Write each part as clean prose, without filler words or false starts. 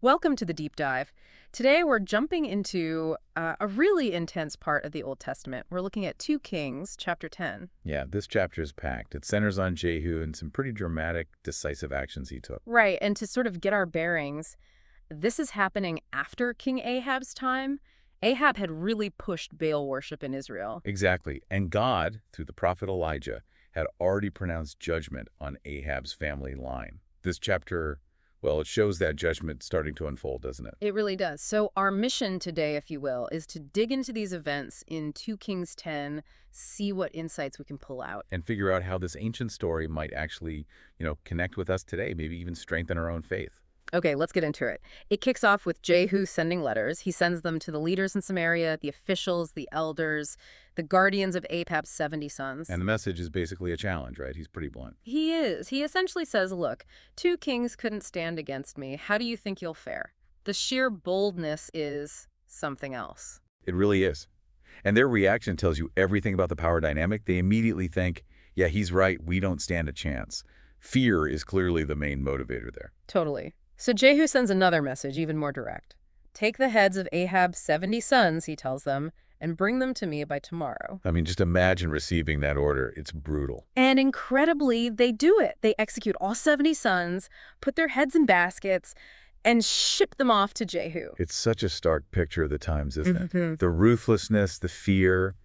Welcome to the deep dive. Today we're jumping into a really intense part of the Old Testament. We're looking at 2 Kings, chapter 10. Yeah, this chapter is packed. It centers on Jehu and some pretty dramatic, decisive actions he took. Right, and to sort of get our bearings, this is happening after King Ahab's time. Ahab had really pushed Baal worship in Israel. Exactly. And God, through the prophet Elijah, had already pronounced judgment on Ahab's family line. This chapter, well, it shows that judgment starting to unfold, doesn't it? It really does. So our mission today, if you will, is to dig into these events in 2 Kings 10, see what insights we can pull out. And figure out how this ancient story might actually, connect with us today, maybe even strengthen our own faith. Okay, let's get into it. It kicks off with Jehu sending letters. He sends them to the leaders in Samaria, the officials, the elders, the guardians of Ahab's 70 sons. And the message is basically a challenge, right? He's pretty blunt. He is. He essentially says, look, 2 kings couldn't stand against me. How do you think you'll fare? The sheer boldness is something else. It really is. And their reaction tells you everything about the power dynamic. They immediately think, yeah, he's right, we don't stand a chance. Fear is clearly the main motivator there. Totally. So Jehu sends another message, even more direct. Take the heads of Ahab's 70 sons, he tells them, and bring them to me by tomorrow. I mean, just imagine receiving that order. It's brutal. And incredibly, they do it. They execute all 70 sons, put their heads in baskets, and ship them off to Jehu. It's such a stark picture of the times, isn't it? The ruthlessness, the fear,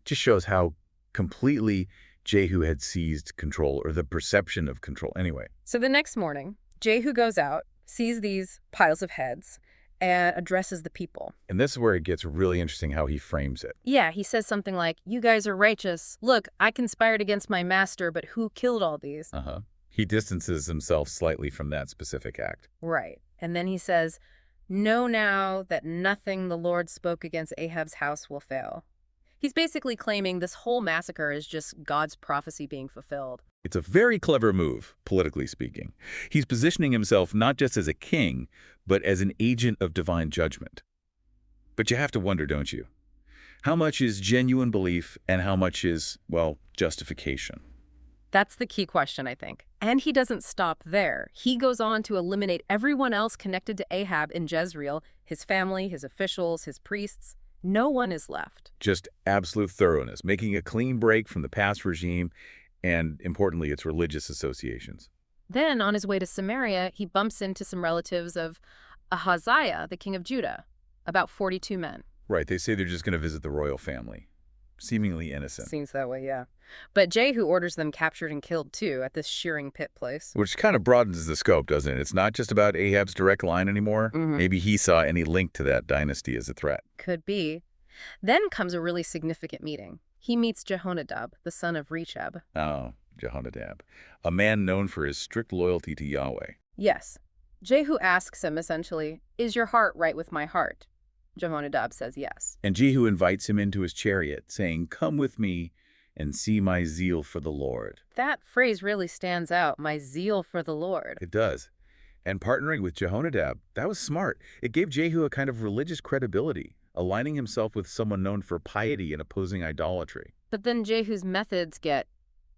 just shows how completely Jehu had seized control, or the perception of control anyway. So the next morning, Jehu goes out, sees these piles of heads, and addresses the people. And this is where it gets really interesting how he frames it. Yeah, he says something like, you guys are righteous. Look, I conspired against my master, but who killed all these? He distances himself slightly from that specific act. Right. And then he says, know now that nothing the Lord spoke against Ahab's house will fail. He's basically claiming this whole massacre is just God's prophecy being fulfilled. It's a very clever move, politically speaking. He's positioning himself not just as a king, but as an agent of divine judgment. But you have to wonder, don't you? How much is genuine belief and how much is, well, justification? That's the key question, I think. And he doesn't stop there. He goes on to eliminate everyone else connected to Ahab in Jezreel, his family, his officials, his priests. No one is left. Just absolute thoroughness, making a clean break from the past regime and, importantly, its religious associations. Then, on his way to Samaria, he bumps into some relatives of Ahaziah, the king of Judah, about 42 men. Right, they say they're just going to visit the royal family. Seemingly innocent. Seems that way, yeah. But Jehu orders them captured and killed, too, at this shearing pit place. Which kind of broadens the scope, doesn't it? It's not just about Ahab's direct line anymore. Maybe he saw any link to that dynasty as a threat. Could be. Then comes a really significant meeting. He meets Jehonadab, the son of Rechab. Oh, Jehonadab. A man known for his strict loyalty to Yahweh. Yes. Jehu asks him, essentially, is your heart right with my heart? Jehonadab says yes. And Jehu invites him into his chariot, saying, come with me and see my zeal for the Lord. That phrase really stands out, my zeal for the Lord. It does. And partnering with Jehonadab, that was smart. It gave Jehu a kind of religious credibility, aligning himself with someone known for piety and opposing idolatry. But then Jehu's methods get,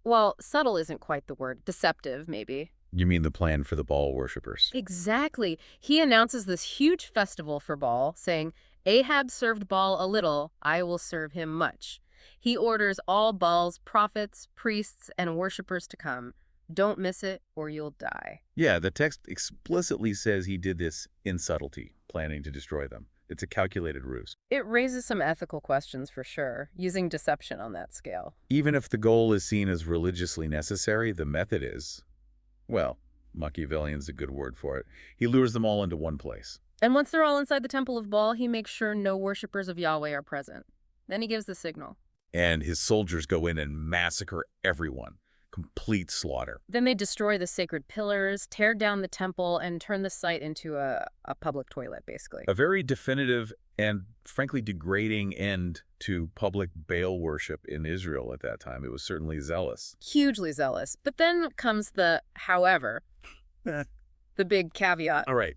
well, subtle isn't quite the word, deceptive, maybe. You mean the plan for the Baal worshippers? Exactly. He announces this huge festival for Baal, saying, Ahab served Baal a little, I will serve him much. He orders all Baal's prophets, priests, and worshippers to come. Don't miss it or you'll die. Yeah, the text explicitly says he did this in subtlety, planning to destroy them. It's a calculated ruse. It raises some ethical questions for sure, using deception on that scale. Even if the goal is seen as religiously necessary, the method is, well, Machiavellian's a good word for it. He lures them all into one place. And once they're all inside the temple of Baal, he makes sure no worshippers of Yahweh are present. Then he gives the signal. And his soldiers go in and massacre everyone. Complete slaughter. Then they destroy the sacred pillars, tear down the temple, and turn the site into a public toilet, basically. A very definitive and, frankly, degrading end to public Baal worship in Israel at that time. It was certainly zealous. Hugely zealous. But then comes the however. The big caveat. All right.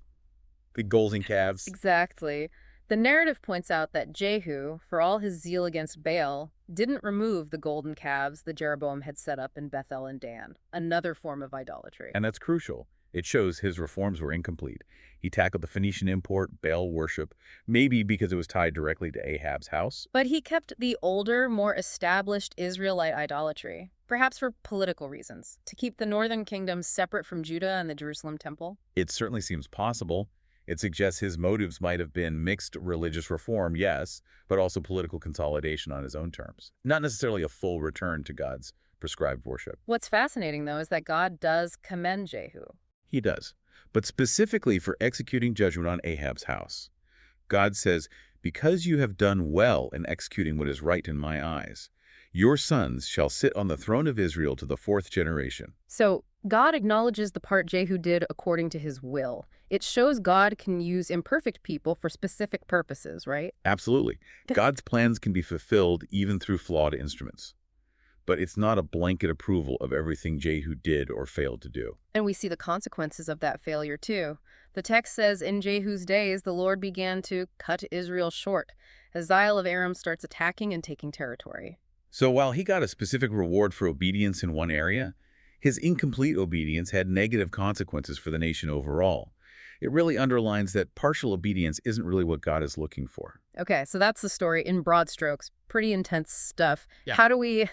The goals and calves. Exactly. The narrative points out that Jehu, for all his zeal against Baal, didn't remove the golden calves that Jeroboam had set up in Bethel and Dan, another form of idolatry. And that's crucial. It shows his reforms were incomplete. He tackled the Phoenician import, Baal worship, maybe because it was tied directly to Ahab's house. But he kept the older, more established Israelite idolatry, perhaps for political reasons, to keep the northern kingdom separate from Judah and the Jerusalem temple. It certainly seems possible. It suggests his motives might have been mixed religious reform, yes, but also political consolidation on his own terms. Not necessarily a full return to God's prescribed worship. What's fascinating, though, is that God does commend Jehu. He does, but specifically for executing judgment on Ahab's house. God says, "Because you have done well in executing what is right in my eyes, your sons shall sit on the throne of Israel to the fourth generation." So God acknowledges the part Jehu did according to his will. It shows God can use imperfect people for specific purposes, right? Absolutely. God's plans can be fulfilled even through flawed instruments. But it's not a blanket approval of everything Jehu did or failed to do. And we see the consequences of that failure, too. The text says, in Jehu's days, the Lord began to cut Israel short. Hazael of Aram starts attacking and taking territory. So while he got a specific reward for obedience in one area, his incomplete obedience had negative consequences for the nation overall. It really underlines that partial obedience isn't really what God is looking for. Okay, so that's the story in broad strokes. Pretty intense stuff. Yeah. How do we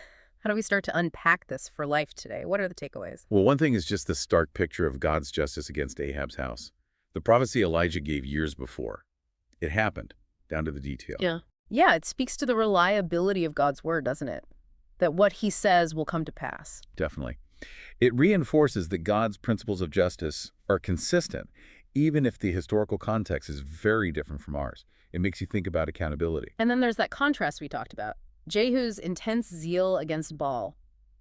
start to unpack this for life today? What are the takeaways? Well, one thing is just the stark picture of God's justice against Ahab's house. The prophecy Elijah gave years before. It happened, down to the detail. Yeah, it speaks to the reliability of God's word, doesn't it? That what he says will come to pass. Definitely. It reinforces that God's principles of justice are consistent, even if the historical context is very different from ours. It makes you think about accountability. And then there's that contrast we talked about. Jehu's intense zeal against Baal.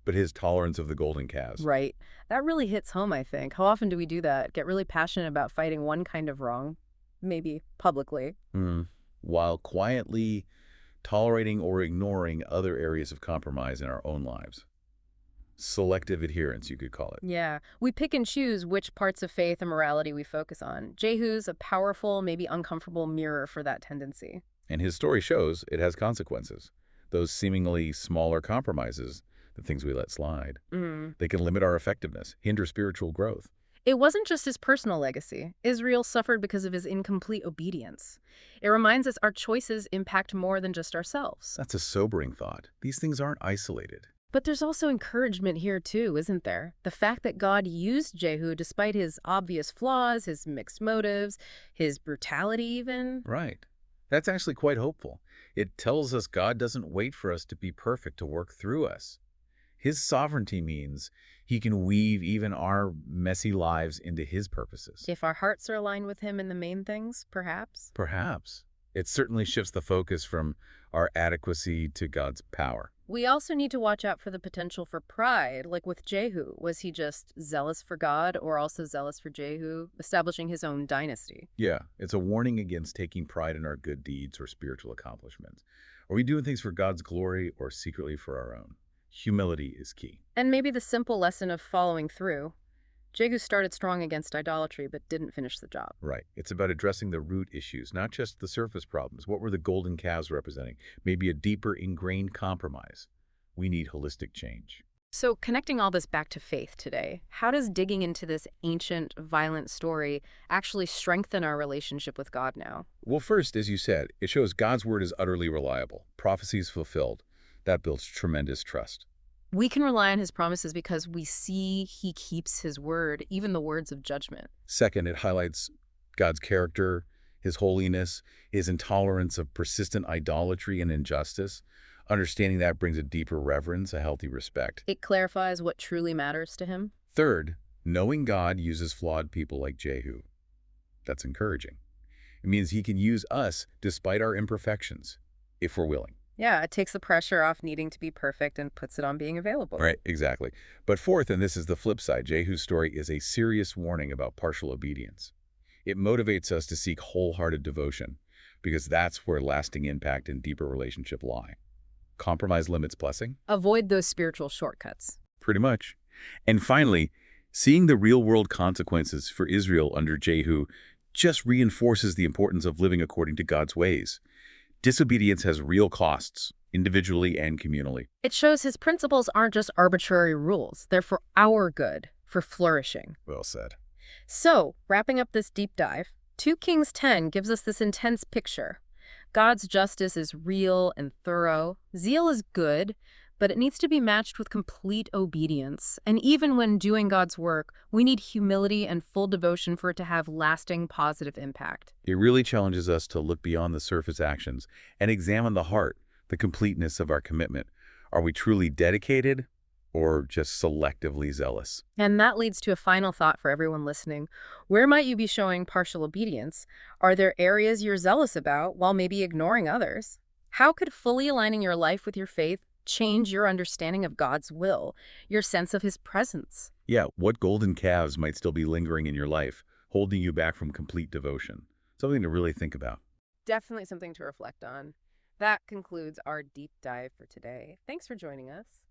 But his tolerance of the golden calves. Right. That really hits home, I think. How often do we do that? Get really passionate about fighting one kind of wrong, maybe publicly. While quietly tolerating or ignoring other areas of compromise in our own lives. Selective adherence, you could call it. Yeah. We pick and choose which parts of faith and morality we focus on. Jehu's a powerful, maybe uncomfortable mirror for that tendency. And his story shows it has consequences. Those seemingly smaller compromises, the things we let slide, they can limit our effectiveness, hinder spiritual growth. It wasn't just his personal legacy. Israel suffered because of his incomplete obedience. It reminds us our choices impact more than just ourselves. That's a sobering thought. These things aren't isolated. But there's also encouragement here too, isn't there? The fact that God used Jehu despite his obvious flaws, his mixed motives, his brutality even. Right. That's actually quite hopeful. It tells us God doesn't wait for us to be perfect to work through us. His sovereignty means he can weave even our messy lives into his purposes. If our hearts are aligned with him in the main things, perhaps. Perhaps. It certainly shifts the focus from our adequacy to God's power. We also need to watch out for the potential for pride, like with Jehu. Was he just zealous for God or also zealous for Jehu, establishing his own dynasty? Yeah, it's a warning against taking pride in our good deeds or spiritual accomplishments. Are we doing things for God's glory or secretly for our own? Humility is key. And maybe the simple lesson of following through. Jehu started strong against idolatry, but didn't finish the job. Right. It's about addressing the root issues, not just the surface problems. What were the golden calves representing? Maybe a deeper ingrained compromise. We need holistic change. So connecting all this back to faith today, how does digging into this ancient, violent story actually strengthen our relationship with God now? Well, first, as you said, it shows God's word is utterly reliable. Prophecies fulfilled. That builds tremendous trust. We can rely on his promises because we see he keeps his word, even the words of judgment. Second, it highlights God's character, his holiness, his intolerance of persistent idolatry and injustice. Understanding that brings a deeper reverence, a healthy respect. It clarifies what truly matters to him. Third, knowing God uses flawed people like Jehu. That's encouraging. It means he can use us despite our imperfections, if we're willing. Yeah, it takes the pressure off needing to be perfect and puts it on being available. Right, exactly. But fourth, and this is the flip side, Jehu's story is a serious warning about partial obedience. It motivates us to seek wholehearted devotion, because that's where lasting impact and deeper relationship lie. Compromise limits blessing? Avoid those spiritual shortcuts. Pretty much. And finally, seeing the real-world consequences for Israel under Jehu just reinforces the importance of living according to God's ways. Disobedience has real costs, individually and communally. It shows his principles aren't just arbitrary rules. They're for our good, for flourishing. Well said. So, wrapping up this deep dive, 2 Kings 10 gives us this intense picture. God's justice is real and thorough. Zeal is good, but it needs to be matched with complete obedience. And even when doing God's work, we need humility and full devotion for it to have lasting positive impact. It really challenges us to look beyond the surface actions and examine the heart, the completeness of our commitment. Are we truly dedicated or just selectively zealous? And that leads to a final thought for everyone listening. Where might you be showing partial obedience? Are there areas you're zealous about while maybe ignoring others? How could fully aligning your life with your faith change your understanding of God's will, your sense of his presence? Yeah, what golden calves might still be lingering in your life, holding you back from complete devotion? Something to really think about. Definitely something to reflect on. That concludes our deep dive for today. Thanks for joining us.